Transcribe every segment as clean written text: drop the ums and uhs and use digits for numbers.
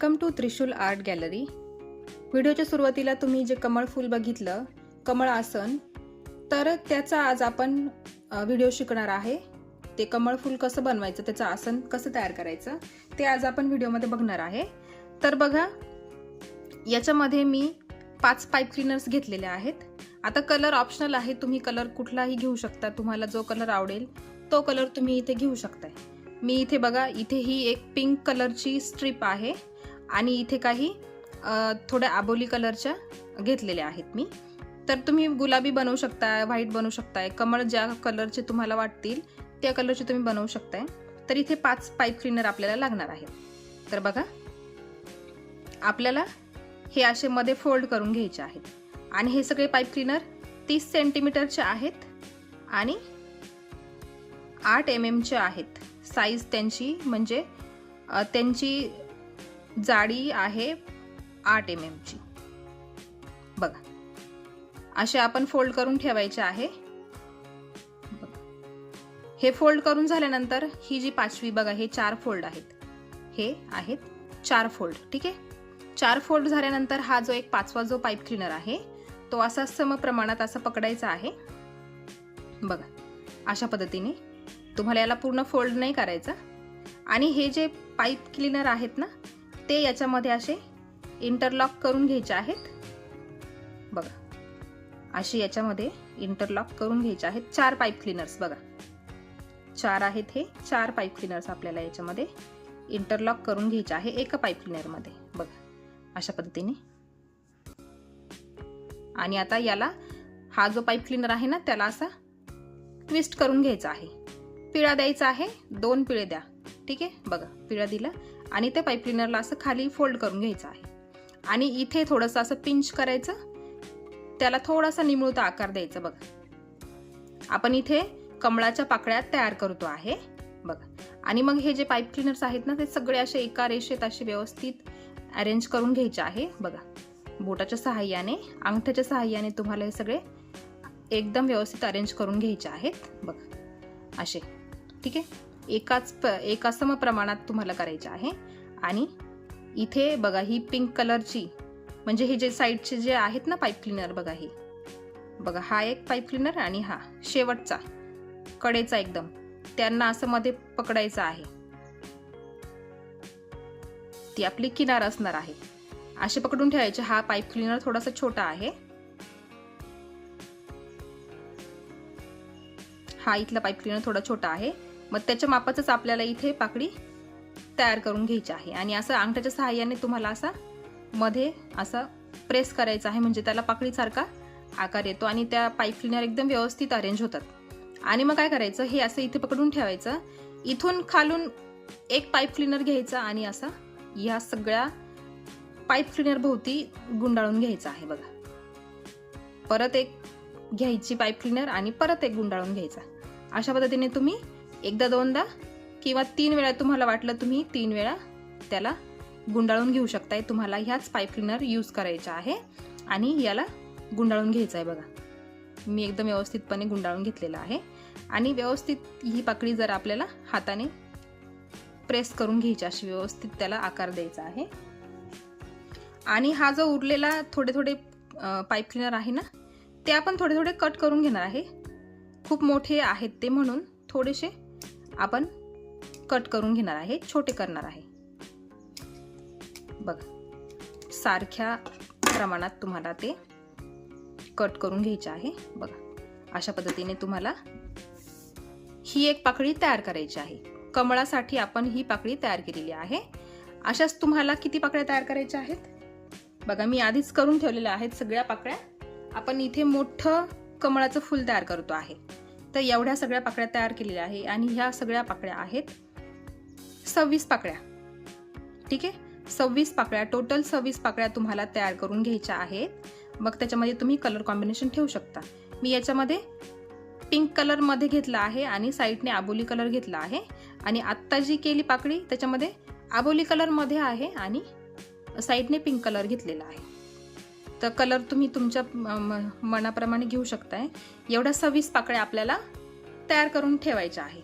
Welcome to Trishul art gallery. व्हिडिओच्या सुरुवातीला तुम्ही जे कमळ फूल बघितलं, कमळ आसन, तर त्याचा आज आपण व्हिडिओ शिकणार आहे। ते कमळ फूल कसं बनवायचं, त्याचं आसन कसं तयार करायचं, ते आज आपण व्हिडिओमध्ये बघणार आहे। तर बघा, याच्यामध्ये मी 5 पाईप क्लीनर्स घेतलेले आहेत। आता कलर ऑप्शनल आहे, तुम्ही कलर कुठलाही घेऊ शकता, तुम्हाला जो कलर आवडेल तो कलर तुम्ही इथे घेऊ शकता। मी इथे बघा, इथे ही एक पिंक कलरची स्ट्रिप आहे आणि इथे काही थोड्या आबोली कलरच्या घेतलेल्या आहेत मी। तर तुम्ही गुलाबी बनवू शकता, व्हाईट बनवू शकता, कमळ ज्या कलरचे तुम्हाला वाटतील त्या कलरचे तुम्ही बनवू शकता। तर इथे 5 पाईप क्लीनर आपल्याला लागणार आहेत। तर बघा, आपल्याला हे असे मध्ये फोल्ड करून घ्यायचे आहेत आणि हे सगळे पाईप क्लीनर 30 सेंटीमीटरचे आहेत आणि 8 mm चे आहेत। साईज त्यांची म्हणजे त्यांची जाडी आहे 8 mm ची। बघा, असे आपण फोल्ड करून ठेवायचे आहे। हे फोल्ड करून झाल्यानंतर ही जी 5वी बघा, हे 4 फोल्ड आहेत, हे आहेत 4 फोल्ड। ठीक आहे, 4 फोल्ड झाल्यानंतर हा जो एक 5वा जो पाईप क्लीनर आहे तो असा समप्रमाणात असा पकडायचा आहे। बघा, अशा पद्धतीने तुम्हाला याला पूर्ण फोल्ड नाही करायचा आणि हे जे पाईप क्लीनर आहेत ना, ते याच्यामध्ये असे इंटरलॉक करून घ्यायचे आहेत। बघा, असे याच्यामध्ये इंटरलॉक करून घ्यायचे आहेत। 4 पाईप क्लीनर्स बघा, 4 आहेत, हे 4 पाईप क्लीनर्स आपल्याला याच्यामध्ये इंटरलॉक करून घ्यायचे आहे एका पाईप क्लीनर मध्ये। बघा, अशा पद्धतीने। आणि आता याला, हा जो पाईप क्लीनर आहे ना, त्याला असा ट्विस्ट करून घ्यायचा आहे। पिळा द्यायचा आहे, 2 पिळे द्या। ठीक आहे, बघा, पिळा दिला आणि त्या पाईप क्लीनरला असं खाली फोल्ड करून घ्यायचं आहे आणि इथे थोडंसं असं पिंच करायचं, त्याला थोडासा निमुळता आकार द्यायचा। बघा, आपण इथे कमळाच्या पाकळ्या तयार करतो आहे। बघा, आणि मग हे जे पाईप क्लीनर्स आहेत ना, ते सगळे असे एका रेषेत असे व्यवस्थित अरेंज करून घ्यायचे आहे। बघा, बोटाच्या सहाय्याने, अंगठ्याच्या सहाय्याने तुम्हाला हे सगळे एकदम व्यवस्थित अरेंज करून घ्यायचे आहेत। बघा, असे। ठीक आहे, एका सम प्रमाणात तुम्हाला करायचे आहे। आणि इथे बघा, ही पिंक कलरची म्हणजे हे जे साईडचे जे आहेत ना पाईप क्लीनर, बघा, हे बघा, हा एक पाईप क्लीनर आणि हा शेवटचा कडेचा एकदम, त्यांना असं मध्ये पकडायचं आहे। ती आपली किनार असणार आहे, असे पकडून ठेवायचे। हा पाईप क्लीनर थोडासा छोटा आहे, हा इथला पाईप क्लीनर थोडा छोटा आहे, मग त्याच्या मापाचंच आपल्याला इथे पाकळी तयार करून घ्यायची आहे। आणि असं अंगठ्याच्या सहाय्याने तुम्हाला असा मध्ये असा प्रेस करायचा आहे, म्हणजे त्याला पाकळीसारखा आकार येतो आणि त्या पाईप क्लीनर एकदम व्यवस्थित अरेंज होतात। आणि मग काय करायचं, हे असं इथे पकडून ठेवायचं, इथून खालून एक पाईप क्लीनर घ्यायचा आणि असा या सगळ्या पाईप क्लीनर भोवती गुंडाळून घ्यायचा आहे। बघा, परत एक घ्यायची पाईप क्लीनर आणि परत एक गुंडाळून घ्यायचा। अशा पद्धतीने तुम्ही एकदा, दोनदा किंवा 3 वेळा, तुम्हाला वाटलं तुम्ही 3 वेळा त्याला गुंडाळून घेऊ शकताय। तुम्हाला ह्याच पाईप क्लीनर यूज करायचा आहे आणि याला गुंडाळून घ्यायचं आहे। बघा, मी एकदम व्यवस्थितपणे गुंडाळून घेतलेला आहे आणि व्यवस्थित ही पाकळी जर आपल्याला हाताने प्रेस करून घ्यायची, अशी व्यवस्थित त्याला आकार द्यायचा आहे। आणि हा जो उरलेला थोडे थोडे पाईप क्लीनर आहे ना, ते आपण थोडे थोडे कट करून घेणार आहे। खूप मोठे आहेत ते, म्हणून थोडेसे आपण कट करून घेणार आहे, छोटे करणार आहे। बघा, सारख्या प्रमाणात तुम्हाला ते कट करून घ्यायचे आहे। बघा, अशा पद्धतीने तुम्हाला ही एक पाकळी तयार करायची आहे। कमळासाठी आपण ही पाकळी तयार केलेली आहे। अशाच तुम्हाला किती पाकळ्या तयार करायच्या आहेत बघा, मी आधीच करून ठेवलेल्या आहेत सगळ्या पाकळ्या। आपण इथे मोठं कमळाचं फूल तयार करतो आहे, तर एवढ्या सगळ्या पाकळ्या तयार केलेल्या आहे आणि ह्या सगळ्या पाकळ्या आहेत 26 पाकळ्या। ठीक आहे, 26 पाकळ्या, टोटल 26 पाकळ्या तुम्हाला तयार करून घ्यायच्या आहेत। मग त्याच्यामध्ये तुम्ही कलर कॉम्बिनेशन ठेवू शकता। मी याच्यामध्ये पिंक कलर मध्ये घेतला आहे आणि साईडने आबोली कलर घेतला आहे आणि आत्ता जी केली पाकळी त्याच्यामध्ये आबोली कलर मध्ये आहे आणि साईडने पिंक कलर घेतलेला आहे। तर कलर तुम्ही तुमच्या मनाप्रमाणे घेऊ शकताय। एवढ्या 26 पाकळ्या आपल्याला तयार करून ठेवायच्या आहे।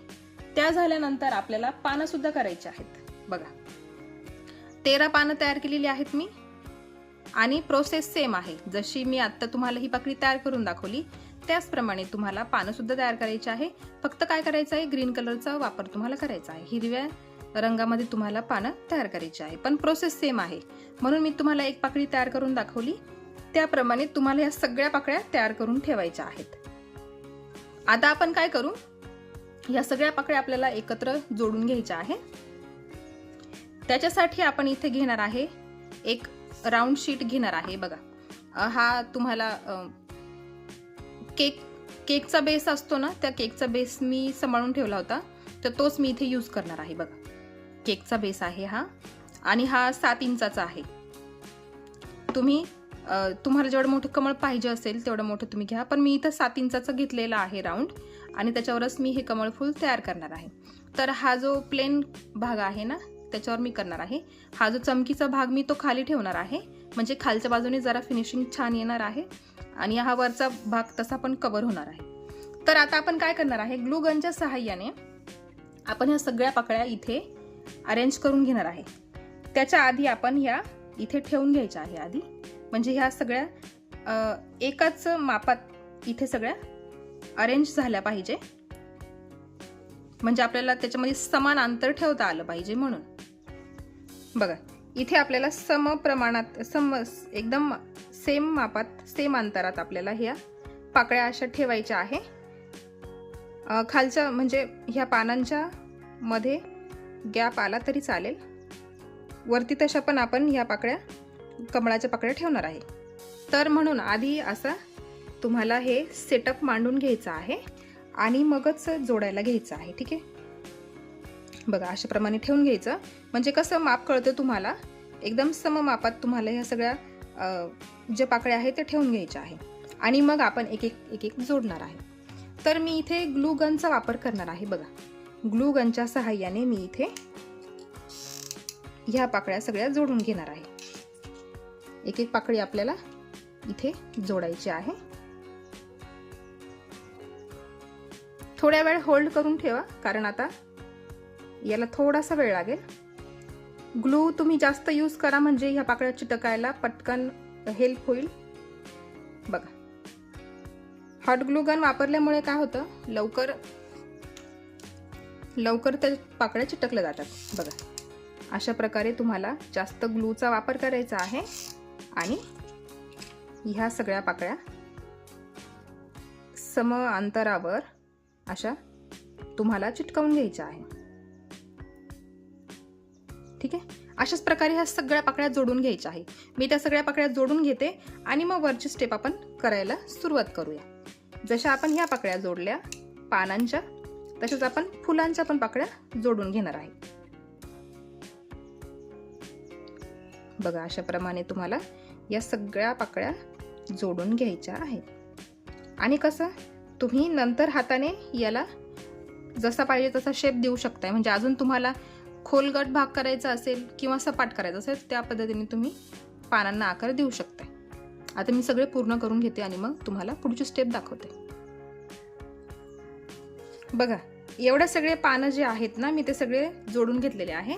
त्या झाल्यानंतर आपल्याला पानं सुद्धा करायची आहेत। बघा, 13 पानं तयार केलेली आहेत मी आणि प्रोसेस सेम आहे. जशी मी आता तुम्हाला ही पाकळी तयार करून दाखवली त्याचप्रमाणे तुम्हाला पानं सुद्धा तयार करायची आहे. फक्त काय करायचं आहे, ग्रीन कलरचा वापर तुम्हाला करायचा आहे. हिरव्या रंगामध्ये तुम्हाला पानं तयार करायची आहे, पण प्रोसेस सेम आहे. म्हणून मी तुम्हाला एक पाकळी तयार करून दाखवली, त्याप्रमाणे तुम्हाला या सगळ्या पाकळ्या तयार करून ठेवायच्या आहेत. आता आपण काय करू, या सगळ्या पाकळ्या आपल्याला एकत्र जोडून घ्यायच्या आहे. त्याच्यासाठी आपण इथे घेणार आहे एक राऊंड शीट घेणार आहे. बघा, हा तुम्हाला केकचा बेस असतो ना, त्या केकचा बेस मी सांभाळून ठेवला होता, तर तोच मी इथे यूज करणार आहे. बघा, केकचा बेस आहे हा, आणि हा 7 इंचाचा आहे. तुम्हाला जेवढं मोठं कमळ पाहिजे असेल तेवढं मोठं तुम्ही घ्या, पण मी इथं 7 इंचाचं घेतलेला आहे राऊंड, आणि त्याच्यावरच मी हे कमळ फूल तयार करणार आहे. तर हा जो प्लेन भाग आहे ना, त्याच्यावर मी करणार आहे. हा जो चमकीचा भाग मी तो खाली ठेवणार आहे, म्हणजे खालच्या बाजूने जरा फिनिशिंग छान येणार आहे, आणि हा वरचा भाग तसा पण कव्हर होणार आहे. तर आता आपण काय करणार आहे, ग्लू गनच्या सहाय्याने आपण ह्या सगळ्या पाकळ्या इथे अरेंज करून घेणार आहे. त्याच्या आधी आपण ह्या इथे ठेवून घ्यायच्या आहे आधी, म्हणजे ह्या सगळ्या एकाच मापात इथे सगळ्या अरेंज झाल्या पाहिजे, म्हणजे आपल्याला त्याच्यामध्ये समान अंतर ठेवता आलं पाहिजे. म्हणून बघा, इथे आपल्याला सम प्रमाणात एकदम सेम मापात सेम अंतरात आपल्याला ह्या पाकळ्या अशा ठेवायच्या आहे. खालच्या म्हणजे ह्या पानांच्या मध्ये गॅप आला तरी चालेल, वरती तशा पण आपण ह्या पाकळ्या कमळाच्या पाकळ्या ठेवणार आहे. तर म्हणून आधी असा तुम्हाला हे सेटअप मांडून घ्यायचं आहे आणि मगच जोडायला घ्यायचं आहे. ठीक आहे, बघा अशा प्रमाणे ठेवून घ्यायचं, म्हणजे कसं माप कळतं तुम्हाला. एकदम सम मापात तुम्हाला ह्या सगळ्या ज्या पाकळ्या आहेत ते ठेवून घ्यायच्या आहे, आणि मग आपण एक एक जोडणार आहे. तर मी इथे ग्लू गनचा वापर करणार आहे. बघा, ग्लू गनच्या सहाय्याने मी इथे ह्या पाकळ्या सगळ्या जोडून घेणार आहे. एक एक पाकळी आपल्याला इथे जोडायची आहे. थोड्या वेळ होल्ड करून ठेवा, कारण आता याला थोडासा वेळ लागेल. ग्लू तुम्ही जास्त यूज करा, म्हणजे ह्या पाकळ्या चिटकायला पटकन हेल्प होईल. बघा, हॉट ग्लू गन वापरल्यामुळे काय होतं, लवकर त्या पाकळ्या चिटकल्या जातात. बघा, अशा प्रकारे तुम्हाला जास्त ग्लूचा वापर करायचा आहे, आणि ह्या सगळ्या पाकळ्या सम अंतरावर अशा तुम्हाला चिटकवून घ्यायच्या आहे. ठीक आहे, अशाच प्रकारे ह्या सगळ्या पाकळ्या जोडून घ्यायच्या आहे. मी त्या सगळ्या पाकळ्या जोडून घेते, आणि मग वरची स्टेप आपण करायला सुरुवात करूया. जशा आपण ह्या पाकळ्या जोडल्या पानांच्या, तशाच आपण फुलांच्या पण पाकळ्या जोडून घेणार आहे. बघा, अशा प्रमाणे तुम्हाला या सगळ्या पाकळ्या जोडून घ्यायच्या आहेत. आणि कसं तुम्ही नंतर हाताने याला जसा पाहिजे तसा शेप देऊ शकताय, म्हणजे अजून तुम्हाला खोलगट भाग करायचा असेल किंवा सपाट करायचा असेल, त्या पद्धतीने तुम्ही पानांना आकार देऊ शकताय. आता मी सगळे पूर्ण करून घेते आणि मग तुम्हाला पुढची स्टेप दाखवते. बघा, एवढे सगळे पानं जे आहेत ना, मी ते सगळे जोडून घेतलेले आहे.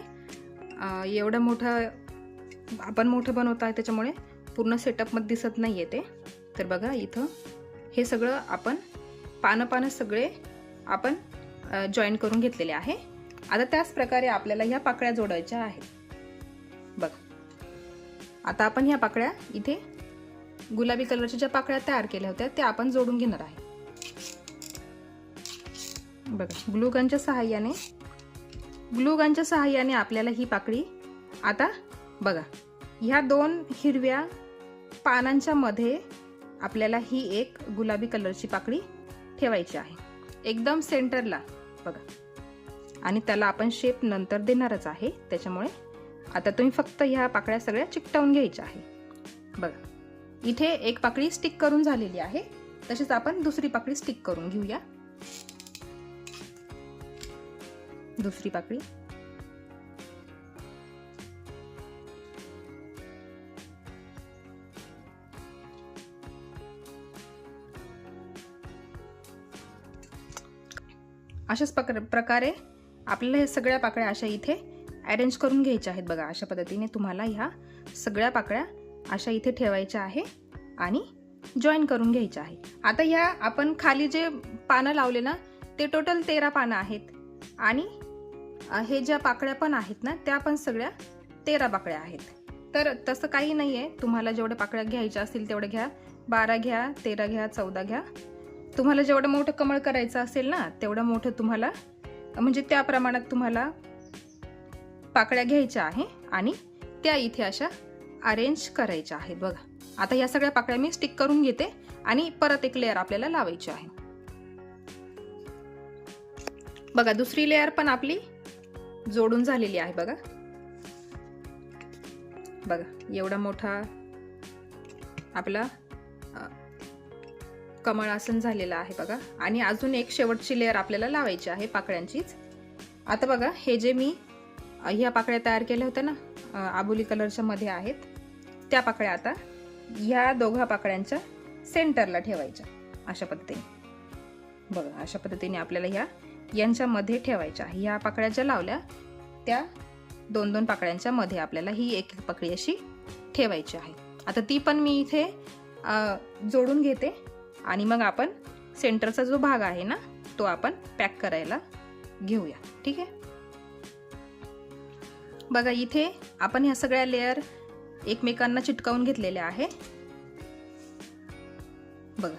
एवढं मोठं आपण मोठं बनवत आहे, त्याच्यामुळे पूर्ण सेटअपमध्ये दिसत नाहीये ते. तर बघा, इथं हे सगळं आपण पानं सगळे आपण जॉईन करून घेतलेले आहे. आता त्याच प्रकारे आपल्याला ह्या पाकळ्या जोडायच्या आहेत. बघा, आता आपण ह्या पाकळ्या इथे गुलाबी कलरच्या ज्या पाकळ्या तयार केल्या होत्या त्या आपण जोडून घेणार आहे. बघा, ग्लू गनच्या सहाय्याने आपल्याला ही पाकळी, आता बघा, ह्या 2 हिरव्या पानांच्या मध्ये आपल्याला ही एक गुलाबी कलरची पाकळी ठेवायची आहे, एकदम सेंटरला. बघा, आणि त्याला आपण शेप नंतर देणारच आहे, त्याच्यामुळे आता तुम्ही फक्त ह्या पाकळ्या सगळ्या चिकटवून घ्यायच्या आहे. बघा, इथे एक पाकळी स्टिक करून झालेली आहे, तसेच आपण दुसरी पाकळी स्टिक करून घेऊया. दुसरी पाकळी अशाच प्रकारे आपल्याला हे सगळ्या पाकळ्या अशा इथे अरेंज करून घ्यायच्या आहेत बघा. अशा पद्धतीने तुम्हाला ह्या सगळ्या पाकळ्या अशा इथे ठेवायच्या आहे आणि जॉईन करून घ्यायच्या आहे. आता ह्या आपण खाली जे पानं लावले ना ते टोटल 13 पानं आहेत आणि हे ज्या पाकळ्या पण आहेत ना त्या पण सगळ्या 13 पाकळ्या आहेत. तर तसं काही नाही आहे, तुम्हाला जेवढ्या पाकळ्या घ्यायच्या असतील तेवढे घ्या. 12 घ्या, 13 घ्या, 14 घ्या. तुम्हाला जेवढं मोठं कमळ करायचं असेल ना तेवढं मोठं तुम्हाला म्हणजे त्या प्रमाणात तुम्हाला पाकळ्या घ्यायच्या आहे आणि त्या इथे अशा अरेंज करायच्या आहेत बघा. आता या सगळ्या पाकळ्या मी स्टिक करून घेते आणि परत एक लेअर आपल्याला लावायची आहे बघा. दुसरी लेअर पण आपली जोडून झालेली आहे बघा. बघा एवढा मोठा आपला कमळ आसन झालेला आहे बघा. आणि अजून एक शेवटची लेअर आपल्याला लावायची आहे पाकळ्यांचीच. आता बघा हे जे मी ह्या पाकळ्या तयार केल्या होत्या ना आबोली कलरच्या मध्ये आहेत त्या पाकळ्या आता ह्या दोघा पाकळ्यांच्या सेंटरला ठेवायच्या अशा पद्धतीने बघा. अशा पद्धतीने आपल्याला ह्या यांच्यामध्ये ठेवायच्या. ह्या पाकळ्या ज्या लावल्या त्या 2-2 पाकळ्यांच्या मध्ये आपल्याला ही एक पाकळी अशी ठेवायची आहे. आता ती पण मी इथे जोडून घेते आणि मग आपण सेंटरचा जो भाग आहे ना तो आपण पॅक करायला घेऊया. ठीक आहे बघा. इथे आपण ह्या सगळ्या लेअर एकमेकांना चिटकावून घेतलेल्या आहे बघा.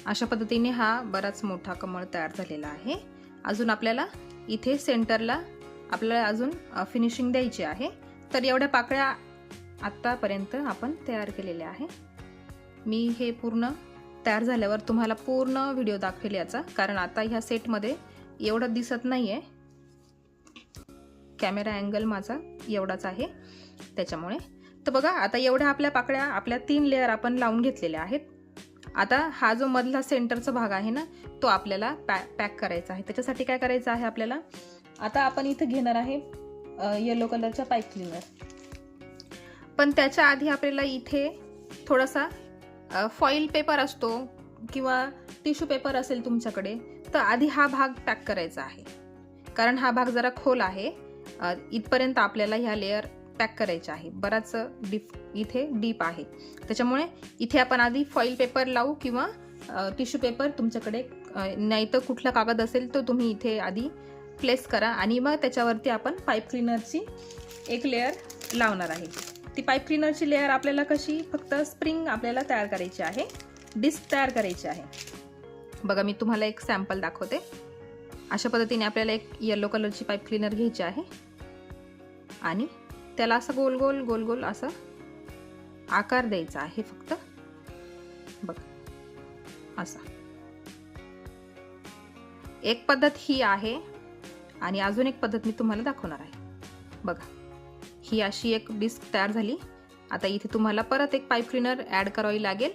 अशा पद्धतीने हा बराच मोठा कमळ तयार झालेला आहे. अजून आपल्याला इथे सेंटरला आपल्याला अजून फिनिशिंग द्यायची आहे. तर एवढ्या पाकळ्या आतापर्यंत आपण तयार केलेल्या आहे. मी हे पूर्ण तयार झाल्यावर तुम्हाला पूर्ण व्हिडिओ दाखवेल याचा, कारण आता ह्या सेटमध्ये एवढं दिसत नाहीये. कॅमेरा अँगल माझा एवढाच आहे त्याच्यामुळे. तर बघा आता एवढ्या आपल्या पाकळ्या आपल्या 3 लेअर आपण लावून घेतलेल्या आहेत. आता हा जो मधला सेंटरचा भाग आहे ना तो आपल्याला पॅक करायचा आहे. त्याच्यासाठी काय करायचं आहे आपल्याला, आता आपण इथे घेणार आहे येलो कलरचा पाईप क्लीनर. पण त्याच्या आधी आपल्याला इथे थोडासा फॉईल पेपर असतो किंवा टिश्यू पेपर असेल तुमच्याकडे तर आधी हा भाग पॅक करायचा आहे, कारण हा भाग जरा खोल आहे. इथपर्यंत आपल्याला ह्या लेअर पॅक करायच्या आहे. बराच इथे डीप आहे त्याच्यामुळे इथे आपण आधी फॉईल पेपर लावू किंवा टिश्यू पेपर तुमच्याकडे नाही तर कुठला कागद असेल तो तुम्ही इथे आधी प्लेस करा आणि मग त्याच्यावरती आपण पाईप क्लीनरची एक लेअर लावणार आहे. ती पाईप क्लीनरची लेअर आपल्याला कशी फक्त स्प्रिंग आपल्याला तयार करायची आहे, डिस्क तयार करायची आहे बघा. मी तुम्हाला एक सॅम्पल दाखवते. अशा पद्धतीने आपल्याला एक येलो कलरची पाईप क्लीनर घ्यायची आहे आणि त्याला असं गोल गोल गोल गोल असं आकार द्यायचा आहे फक्त बघा. असा एक पद्धत ही आहे आणि अजून एक पद्धत मी तुम्हाला दाखवणार आहे बघा. ही अशी एक डिस्क तयार झाली. आता इथे तुम्हाला परत एक पाईप क्लीनर ऍड करावी लागेल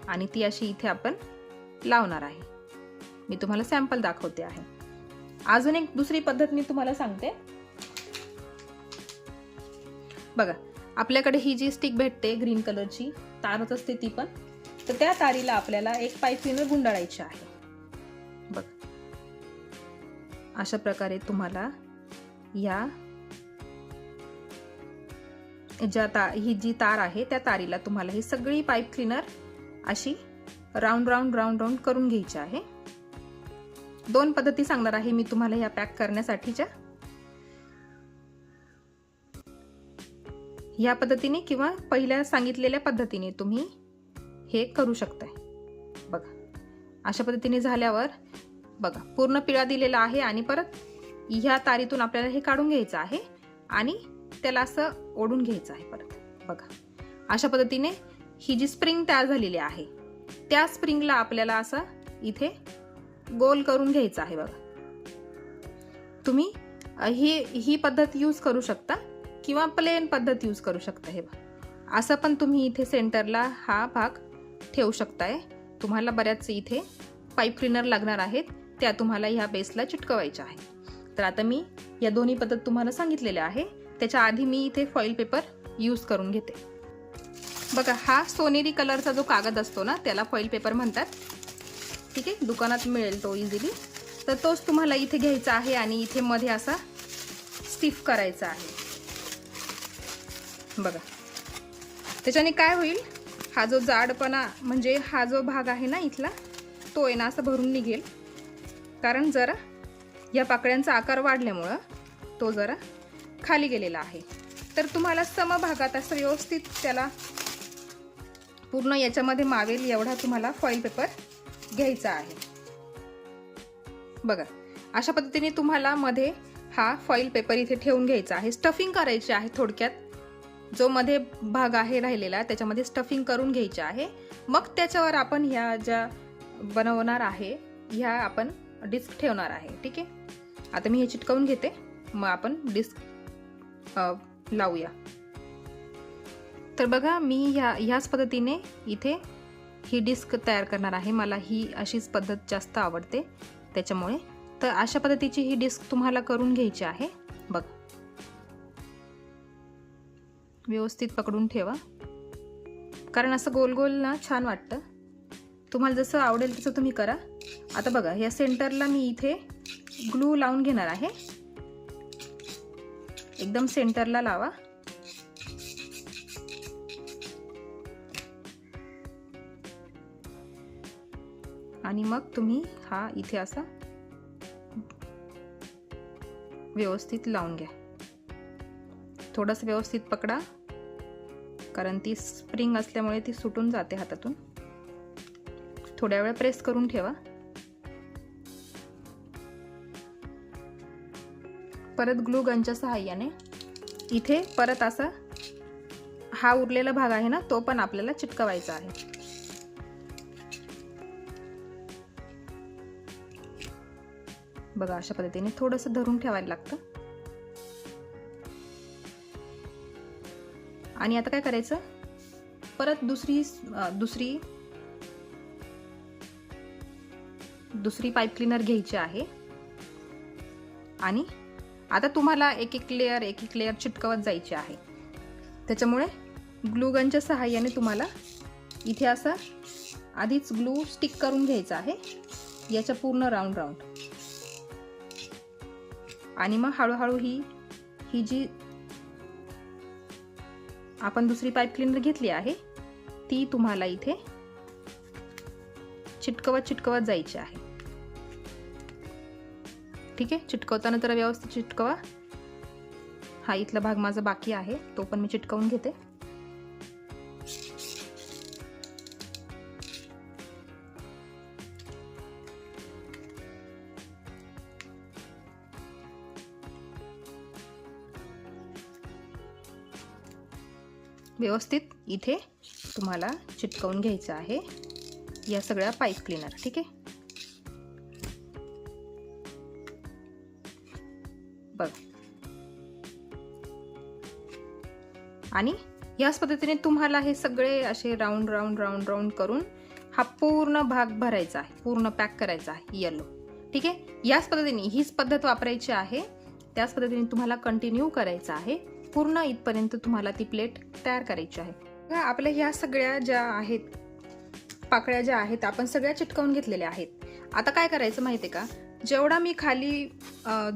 आणि ती अशी इथे आपण लावणार आहे. मी तुम्हाला सॅम्पल दाखवते आहे. अजून एक दुसरी पद्धत मी तुम्हाला सांगते बघा. आपल्याकडे ही जी स्टिक भेटते ग्रीन कलरची तारच असते ती पण, तर त्या तारीला आपल्याला एक पाईप क्लीनर गुंडाळायची आहे बघ. अशा प्रकारे तुम्हाला या ही जी तार आहे त्या तारीला तुम्हाला ही सगळी पाईप क्लीनर अशी राऊंड राऊंड राऊंड राऊंड करून घ्यायची आहे. 2 पद्धती सांगणार आहे मी तुम्हाला ह्या पॅक करण्यासाठीच्या. ह्या पद्धतीने किंवा पहिल्या सांगितलेल्या पद्धतीने तुम्ही हे करू शकताय बघा. अशा पद्धतीने झाल्यावर बघा पूर्ण पिळा दिलेला आहे आणि परत ह्या तारीतून आपल्याला हे काढून घ्यायचं आहे आणि त्याला असं ओढून घ्यायचं आहे परत बघा. अशा पद्धतीने ही जी स्प्रिंग तयार झालेली आहे त्या स्प्रिंगला आपल्याला असं इथे गोल करून घ्यायचं आहे बघा. तुम्ही ही पद्धत यूज करू शकता किंवा प्लेन पद्धत यूज करू शकता. हे बघा असं पण तुम्ही इथे सेंटरला हा भाग ठेवू शकताय. तुम्हाला बऱ्याच इथे पाईप क्लीनर लागणार आहेत त्या तुम्हाला ह्या बेसला चिटकवायच्या आहे. तर आता मी या दोन्ही पद्धत तुम्हाला सांगितलेल्या आहे. त्याच्या आधी मी इथे फॉईल पेपर यूज करून घेते बघा. हा सोनेरी कलरचा जो कागद असतो ना त्याला फॉईल पेपर म्हणतात. ठीक आहे, दुकानात मिळेल तो इझिली. तर तोच तुम्हाला इथे घ्यायचा आहे आणि इथे मध्ये असा स्टिफ करायचं आहे. बघा, त्याच्याने काय होईल, हा जो जाडपणा म्हणजे हा जो भाग आहे ना इथला, तो आहे ना असं भरून निघेल. कारण जरा या पाकळ्यांचा आकार वाढल्यामुळं तो जरा खाली गेलेला आहे. तर तुम्हाला समभागात असं व्यवस्थित त्याला पूर्ण याच्यामध्ये मावेल एवढा तुम्हाला फॉईल पेपर घ्यायचा आहे. बघा, अशा पद्धतीने तुम्हाला मध्ये हा फॉईल पेपर इथे ठेवून घ्यायचा आहे. स्टफिंग करायची आहे. थोडक्यात जो मध्ये भाग आहे राहिलेला त्याच्यामध्ये स्टफिंग करून घ्यायची आहे. मग त्याच्यावर आपण ह्या ज्या बनवणार आहे ह्या आपण डिस्क ठेवणार आहे. ठीक आहे, आता मी हे चिटकवून घेते, मग आपण डिस्क लावूया. तर बघा, मी ह्याच पद्धतीने इथे ही डिस्क तयार करणार आहे. मला ही अशीच पद्धत जास्त आवडते त्याच्यामुळे. तर अशा पद्धतीची ही डिस्क तुम्हाला करून घ्यायची आहे. बघ, व्यवस्थित पकडून ठेवा, कारण असं गोल गोल ना छान वाटतं. तुम्हाला जसं आवडेल तसं तुम्ही करा. आता बघा, या सेंटरला मी इथे ग्लू लावून घेणार आहे. एकदम सेंटरला लावा. आणि मग तुम्ही हा इथे असा व्यवस्थित लावून घ्या. थोडंसं व्यवस्थित पकडा, कारण ती स्प्रिंग असल्यामुळे ती सुटून जाते हातातून. थोड्या वेळ प्रेस करून ठेवा. परत ग्लू गनच्या सहाय्याने इथे परत असा हा उरलेला भाग आहे ना, तो पण आपल्याला चिटकवायचा आहे. बघा, अशा पद्धतीने थोडंसं धरून ठेवायला लागतं. आणि आता काय करायचं, परत दुसरी पाईप क्लीनर घ्यायची आहे. आणि आता तुम्हाला एक एक लेअर चिटकवत जायची आहे. त्याच्यामुळे ग्लू गनच्या सहाय्याने तुम्हाला इथे असा आधीच ग्लू स्टिक करून घ्यायचा आहे याच्या पूर्ण राऊंड. आणि मग हळूहळू ही जी आपण दुसरी पाईप क्लीनर घेतली आहे ती तुम्हाला इथे चिटकवत जायची आहे. ठीक आहे, चिटकवताना तर व्यवस्थित चिटकवा. हा इथला भाग माझा बाकी आहे, तो पण मी चिटकवून घेते. व्यवस्थित इथे तुम्हाला चिटकवून घ्यायचं आहे या सगळ्या पाईप क्लीनर. ठीक आहे, बघ. आणि याच पद्धतीने तुम्हाला हे सगळे असे राऊंड करून हा पूर्ण भाग भरायचा आहे, पूर्ण पॅक करायचा आहे येलो. ठीक आहे, याच पद्धतीने हीच पद्धत वापरायची आहे. त्याच पद्धतीने तुम्हाला कंटिन्यू करायचं आहे. पूर्ण इथपर्यंत तुम्हाला ती प्लेट तयार करायची आहे. आपल्या ह्या सगळ्या ज्या आहेत पाकळ्या ज्या आहेत आपण सगळ्या चिटकवून घेतलेल्या आहेत. आता काय करायचं माहिती आहे का, जेवढा मी खाली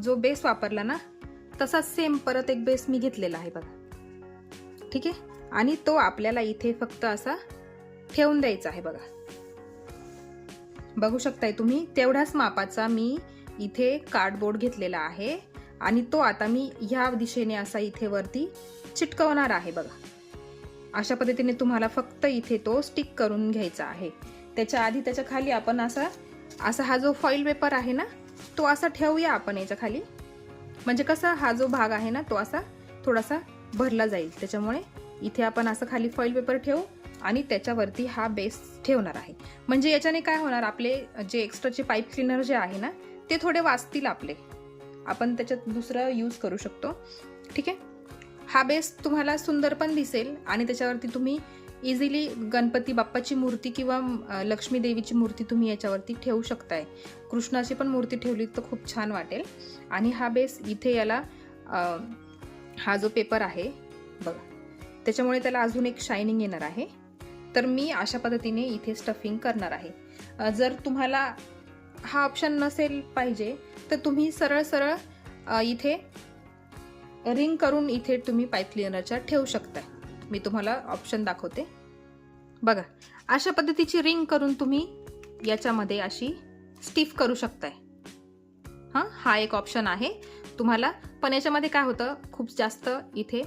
जो बेस वापरला ना तसाच सेम परत एक बेस मी घेतलेला आहे बघा. ठीक आहे, आणि तो आपल्याला इथे फक्त असा ठेवून द्यायचा आहे. बघा, बघू शकताय तुम्ही, तेवढ्याच मापाचा मी इथे कार्डबोर्ड घेतलेला आहे आणि तो आता मी ह्या दिशेने असा इथे वरती चिटकवणार आहे. बघा, अशा पद्धतीने तुम्हाला फक्त इथे तो स्टिक करून घ्यायचा आहे. त्याच्या आधी त्याच्या खाली आपण असा हा जो फॉईल पेपर आहे ना तो असा ठेवूया आपण याच्या खाली. म्हणजे कसा हा जो भाग आहे ना तो असा थोडासा भरला जाईल. त्याच्यामुळे इथे आपण असं खाली फॉईल पेपर ठेवू आणि त्याच्यावरती हा बेस ठेवणार आहे. म्हणजे याच्याने काय होणार, आपले जे एक्स्ट्राचे पाईप क्लीनर जे आहे ना ते थोडे वाचतील आपले, आपण त्याच्यात दुसरं यूज करू शकतो. ठीक आहे, हा बेस तुम्हाला सुंदर पण दिसेल आणि त्याच्यावरती तुम्ही इझिली गणपती बाप्पाची मूर्ती किंवा लक्ष्मी देवीची मूर्ती तुम्ही याच्यावरती ठेवू शकताय. कृष्णाची पण मूर्ती ठेवली तर खूप छान वाटेल. आणि हा बेस इथे याला हा जो पेपर आहे बघा त्याच्यामुळे त्याला अजून एक शायनिंग येणार आहे. तर मी अशा पद्धतीने इथे स्टफिंग करणार आहे. जर तुम्हाला हा ऑप्शन नसेल पाहिजे तर तुम्ही सरळ इथे रिंग करून इथे तुम्ही पाईप क्लिनरच्या ठेवू शकताय. मी तुम्हाला ऑप्शन दाखवते. बघा, अशा पद्धतीची रिंग करून तुम्ही याच्यामध्ये अशी स्टिफ करू शकताय. हा एक ऑप्शन आहे तुम्हाला. पण याच्यामध्ये काय होतं, खूप जास्त इथे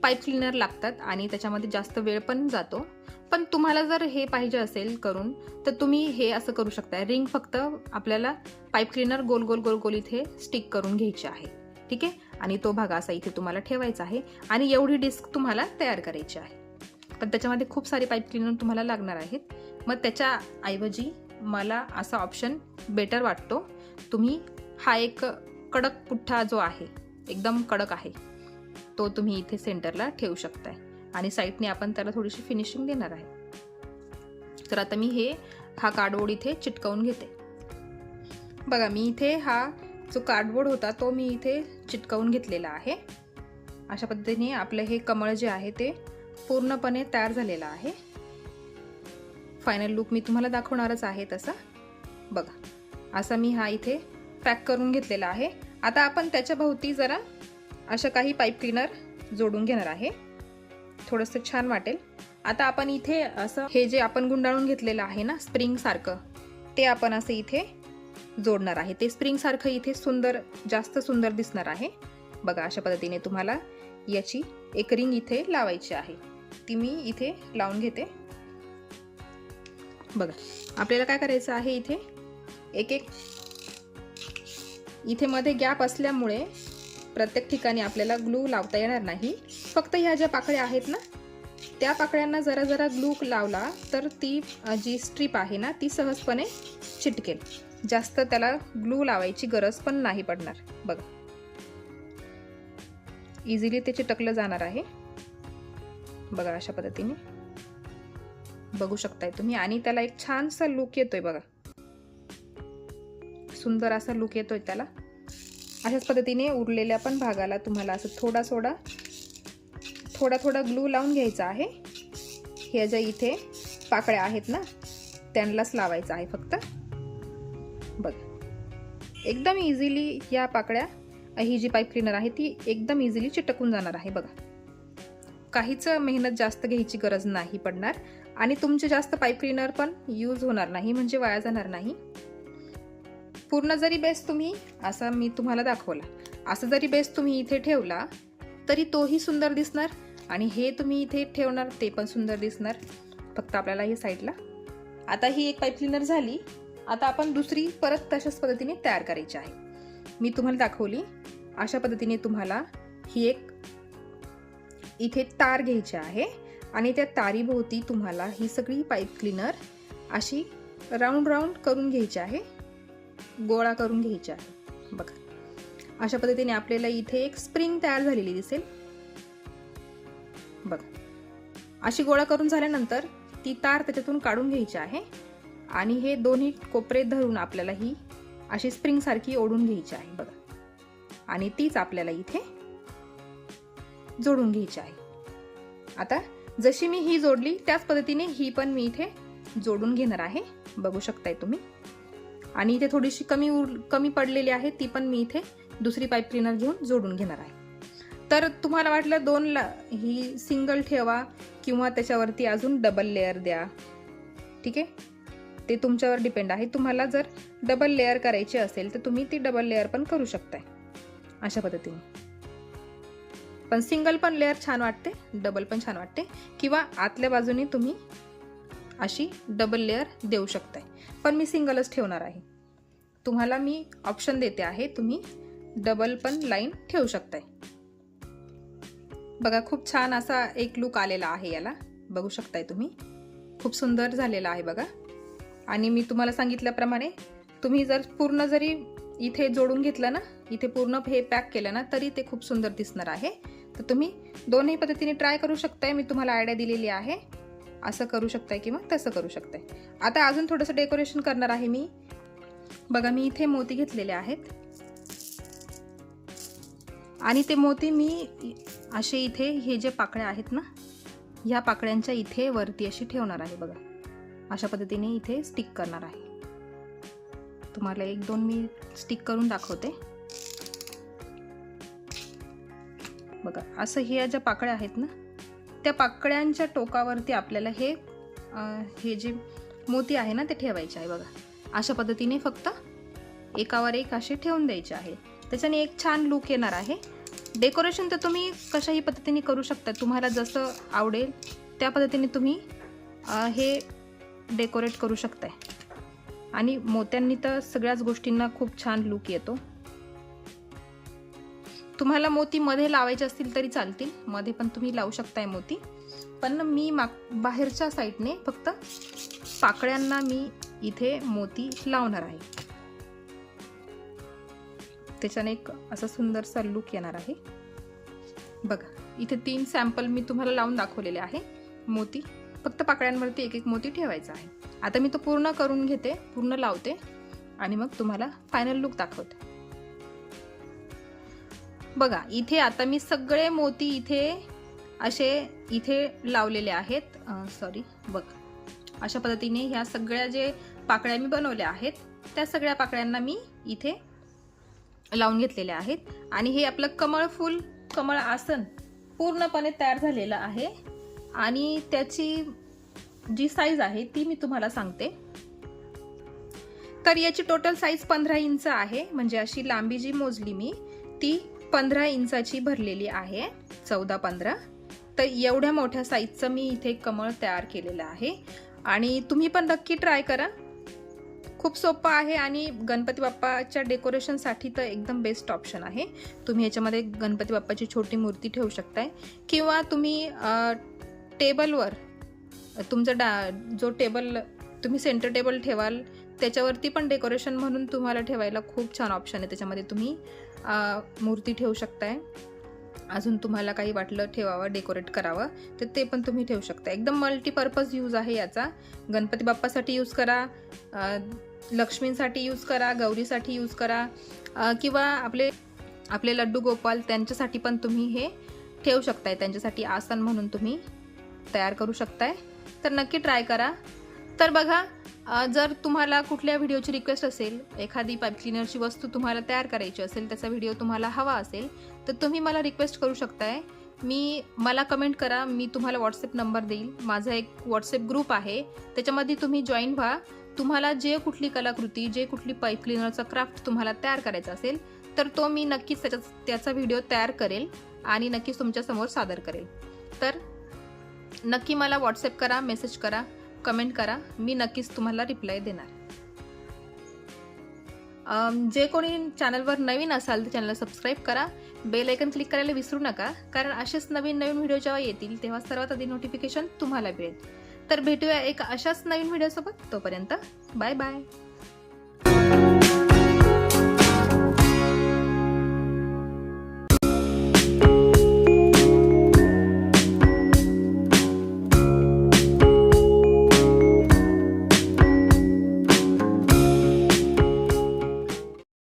पाईप क्लिनर लागतात आणि त्याच्यामध्ये जास्त वेळ पण जातो. पण तुम्हाला जर हे पाहिजे असेल करून, तर तुम्ही हे असं करू शकता. रिंग फक्त आपल्याला पाईप क्लिनर गोल गोल गोल गोल इथे स्टिक करून घ्यायची आहे. ठीक आहे. आणि तो भाग असा इथे तुम्हाला ठेवायचा आहे आणि एवढी डिस्क तुम्हाला तयार करायची आहे. पण त्याच्यामध्ये खूप सारे पाईप क्लिनर तुम्हाला लागणार आहेत. मग त्याच्याऐवजी मला असा ऑप्शन बेटर वाटतो. तुम्ही हा एक कडक पुठ्ठा जो आहे, एकदम कडक आहे, तो तुम्ही इथे सेंटरला ठेवू शकताय आणि साईडने आपण त्याला थोडीशी फिनिशिंग देणार आहे. तर आता मी हा कार्डबोर्ड इथे चिटकवून घेते. बघा, मी इथे हा जो कार्डबोर्ड होता तो मी इथे चिटकवून घेतलेला आहे. अशा पद्धतीने आपलं हे कमळ जे आहे ते पूर्णपणे तयार झालेलं आहे. फायनल लुक मी तुम्हाला दाखवणारच आहे तसा. बघा, असा मी हा इथे पॅक करून घेतलेला आहे. आता आपण त्याच्या भोवती जरा अशा काही पाईप क्लिनर जोडून घेणार आहे. थोडंसं छान वाटेल. आता आपण इथे असं हे जे आपण गुंडाळून घेतलेलं आहे ना स्प्रिंग सारखं, ते आपण असं इथे जोडणार आहे. ते स्प्रिंग सारखं इथे जास्त सुंदर दिसणार आहे. बघा, अशा पद्धतीने तुम्हाला याची एक रिंग इथे लावायची आहे. ती मी इथे लावून घेते. बघा, आपल्याला काय करायचं आहे, इथे इथे मध्ये गॅप असल्यामुळे प्रत्येक ठिकाणी आपल्याला ग्लू लावता येणार नाही. फक्त ह्या ज्या पाकळ्या आहेत ना, त्या पाकळ्यांना जरा जरा ग्लू लावला तर ती जी स्ट्रीप आहे ना ती सहजपणे चिटकेल. जास्त त्याला ग्लू लावायची गरज पण नाही पडणार. बघा, इझिली ते चिटकलं जाणार आहे. बघा, अशा पद्धतीने बघू शकताय तुम्ही. आणि त्याला एक छानसा लुक येतोय. बघा, सुंदर असा लुक येतोय त्याला. अशाच पद्धतीने उरलेल्या पण भागाला तुम्हाला असं थोडा थोडा ग्लू लावून घ्यायचा आहे. हे ज्या इथे पाकळ्या आहेत ना त्यांनाच लावायचं आहे फक्त. बघा, एकदम इझिली या पाकळ्या, ही जी पाईप क्लिनर आहे ती एकदम इझिली चिटकून जाणार आहे. बघा, काहीच मेहनत जास्त घ्यायची गरज नाही पडणार आणि तुमचे जास्त पाईप क्लिनर पण यूज होणार नाही, म्हणजे वाया जाणार नाही. पूर्ण जरी बेस तुम्ही, असा मी तुम्हाला दाखवला, असं जरी बेस तुम्ही इथे ठेवला तरी तोही सुंदर दिसणार आणि हे तुम्ही इथे ठेवणार ते पण सुंदर दिसणार. फक्त आपल्याला ही साईडला. आता ही एक पाईप क्लिनर झाली. आता आपण दुसरी परत तशाच पद्धतीने तयार करायची आहे. मी तुम्हाला दाखवली अशा पद्धतीने तुम्हाला ही एक इथे तार घ्यायची आहे आणि त्या तारीभोवती तुम्हाला ही सगळी पाईप क्लिनर अशी राऊंड राऊंड करून घ्यायची आहे, गोळा करून घ्यायची आहे. बघा, अशा पद्धतीने आपल्याला इथे एक स्प्रिंग तयार झालेली दिसेल. बघा, अशी गोळा करून झाल्यानंतर ती तार त्याच्यातून काढून घ्यायची आहे आणि हे दोन्ही कोपरे धरून आपल्याला ही अशी स्प्रिंग सारखी ओढून घ्यायची आहे. बघा, आणि तीच आपल्याला इथे जोडून घ्यायची आहे. आता जशी मी ही जोडली त्याच पद्धतीने ही पण मी इथे जोडून घेणार आहे. बघू शकताय तुम्ही. आणि इथे थोडीशी कमी पडलेली आहे ती पण मी इथे दुसरी पाईप क्लिनर घेऊन जोडून घेणार आहे. तर तुम्हाला वाटलं ही सिंगल ठेवा किंवा त्याच्यावरती अजून डबल लेअर द्या, ठीक आहे, ते तुमच्यावर डिपेंड आहे. तुम्हाला जर डबल लेअर करायची असेल तर तुम्ही ती डबल लेअर पण करू शकताय अशा पद्धतीने. पण सिंगल पण लेअर छान वाटते, डबल पण छान वाटते, किंवा आतल्या बाजूने तुम्ही अशी डबल लेअर देऊ शकताय. पण मी सिंगलच ठेवणार आहे. तुम्हाला मी ऑप्शन देते आहे, तुम्ही डबल पण लाईन ठेवू शकताय. बघा, खूप छान असा एक लुक आलेला आहे याला. बघू शकताय तुम्ही, खूप सुंदर झालेला आहे बघा. आणि मी तुम्हाला सांगितल्याप्रमाणे तुम्ही जर पूर्ण जरी इथे जोडून घेतलं ना, इथे पूर्ण हे पॅक केलं ना, तरी ते खूप सुंदर दिसणार आहे. तर तुम्ही दोन्ही पद्धतीने ट्राय करू शकताय. मी तुम्हाला आयडिया दिलेली आहे. असं करू शकताय किंवा तसं करू शकताय. आता अजून थोडंसं डेकोरेशन करणार आहे मी. बघा, मी इथे मोती घेतलेले आहेत आणि ते मोती मी असे इथे हे जे पाकळ्या आहेत ना, ह्या पाकळ्यांच्या इथे वरती अशी ठेवणार आहे. बघा, अशा पद्धतीने इथे स्टिक करणार आहे. तुम्हाला एक दोन मी स्टिक करून दाखवते. बघा असं ह्या ज्या पाकळ्या आहेत ना, त्या पाकळ्यांच्या टोकावरती आपल्याला हे जे मोती आहे ना ते ठेवायचे आहे. बघा अशा पद्धतीने फक्त एकावर एक असे ठेवून द्यायचे आहे. त्याच्याने एक छान लुक येणार आहे. डेकोरेशन तर तुम्ही कशाही पद्धतीने करू शकता, तुम्हाला जसं आवडेल त्या पद्धतीने तुम्ही हे डेकोरेट करू शकताय. आणि मोत्यांनी तर सगळ्याच गोष्टींना खूप छान लुक येतो. तुम्हाला मोती मध्ये लावायचे असतील तरी चालतील, मध्ये पण तुम्ही लावू शकताय मोती. पण मी बाहेरच्या साईडने फक्त पाकळ्यांना मी इथे मोती लावणार आहे. त्याच्याने एक असा सुंदरसा लुक येणार आहे. बघा इथे 3 सॅम्पल मी तुम्हाला लावून दाखवलेले आहे मोती. फक्त पाकळ्यांवरती एक एक मोती ठेवायचा आहे. आता मी तो पूर्ण करून घेते, पूर्ण लावते आणि मग तुम्हाला फायनल लुक दाखवते. बघा इथे आता मी सगळे मोती इथे लावलेले आहेत. बघा अशा पद्धतीने ह्या सगळ्या जे पाकळ्या मी बनवल्या आहेत त्या सगळ्या पाकळ्यांना मी इथे लावून घेतलेले आहेत. आणि हे आपलं कमळ आसन पूर्णपणे तयार झालेलं आहे. आणि त्याची जी साईज आहे ती मी तुम्हाला सांगते. तर याची टोटल साईज 15 इंच आहे. म्हणजे अशी लांबी जी मोजली मी ती 15 इंचाची भरलेली आहे, 14-15. तर एवढ्या मोठ्या साईजचं मी इथे कमळ तयार केलेलं आहे. आणि तुम्ही पण नक्की ट्राय करा. खूप सोपं आहे आणि गणपती बाप्पाच्या डेकोरेशनसाठी तर एकदम बेस्ट ऑप्शन आहे. तुम्ही याच्यामध्ये गणपती बाप्पाची छोटी मूर्ती ठेवू शकताय किंवा तुम्ही टेबलवर तुमचा जो टेबल तुम्ही सेंटर टेबल ठेवाल त्याच्यावरती पण डेकोरेशन म्हणून तुम्हाला ठेवायला खूप छान ऑप्शन आहे. त्याच्यामध्ये तुम्ही मूर्ती ठेवू शकताय. अजून तुम्हाला काही वाटलं ठेवावं, डेकोरेट करावं तर ते पण तुम्ही ठेवू शकता. एकदम मल्टीपर्पज यूज आहे याचा. गणपती बाप्पासाठी यूज करा, लक्ष्मींसाठी यूज करा, गौरीसाठी यूज करा, किंवा आपले लड्डू गोपाल त्यांच्यासाठी पण तुम्ही हे ठेवू शकताय. त्यांच्यासाठी आसन म्हणून तुम्ही तयार करू शकताय. तर नक्की ट्राय करा. तर बघा जर तुम्हाला कुठल्या व्हिडिओची रिक्वेस्ट असेल, एखादी पाईप क्लिनरची वस्तू तुम्हाला तयार करायची असेल, त्याचा व्हिडिओ तुम्हाला हवा असेल तर तुम्ही मला रिक्वेस्ट करू शकताय. मला कमेंट करा, मी तुम्हाला व्हॉट्सअप नंबर देईल. माझा एक व्हॉट्सअप ग्रुप आहे, त्याच्यामध्ये तुम्ही जॉईन व्हा. तुम्हाला जे कुठली कलाकृती, जे कुठली पाईप क्लिनरचा क्राफ्ट तुम्हाला तयार करायचा असेल तर तो मी नक्कीच त्याचा व्हिडिओ तयार करेल आणि नक्कीच तुमच्यासमोर सादर करेल. तर नक्की मला व्हॉट्सअप करा, मेसेज करा, कमेंट करा, मी नक्कीच तुम्हाला रिप्लाय देणार. जे कोणी चॅनलवर नवीन असाल तर चॅनलला सबस्क्राईब करा, बेल आयकन क्लिक करायला विसरू नका, कारण असेच नवीन व्हिडिओ जेव्हा येतील तेव्हा सर्वात आधी नोटिफिकेशन तुम्हाला मिळेल. तर भेटूया एक अशाच नवीन व्हिडिओसोबत. तोपर्यंत बाय बाय.